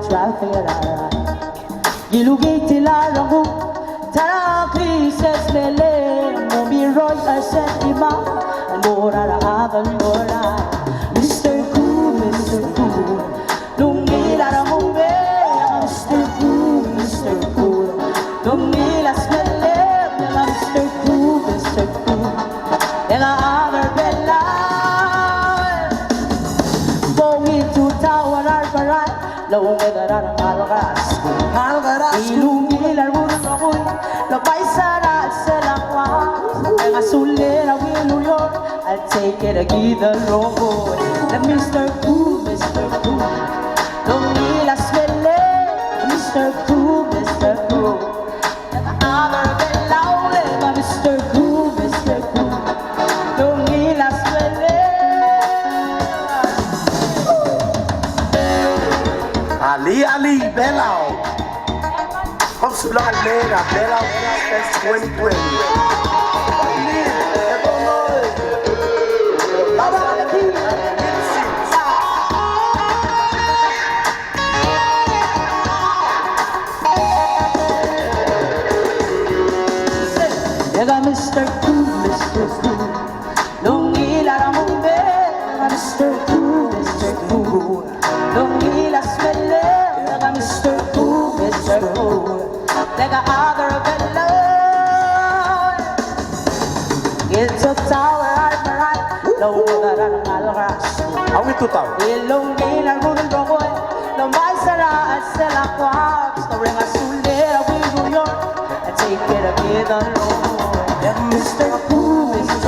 trafera Gilugiti larangu Tara krises mele Mobi roy arset ima Lora ra agal lora Mr. Cool, Mr. Cool Lungi larangu be Mr. Cool, Mr. Cool Lungi las mele Mr. Cool, Mr. Cool Nega agar bella Going to tower arbarai Lawong edaran algaras Ilungil arbun ako'y Labay sana at selakwa Ang asulera winuyor I'll take it again the wrong boy The Mr. Cool, Mr. Cool Lungilas mele Mr. Cool, Mr. Cool Nag-aagar belaw Lema Mr. Cool, Mr. Cool Lungilas mele Ali Belao. Vamos subir a Lega, Belao Fest 2020. Llega Mr. Cool, Mr. Cool Lungi laramong be Mr. Cool, Mr. Cool Lungi las mele Llega Mr. Cool, Mr. Cool Llega other bello It's a tower armarat Lungi darang alras Awi tu tahu. Ilungi larunong rokoy Lamay sara at selakwa Storing asulera we New York And take it again the Lord Mr. Cool, Mr.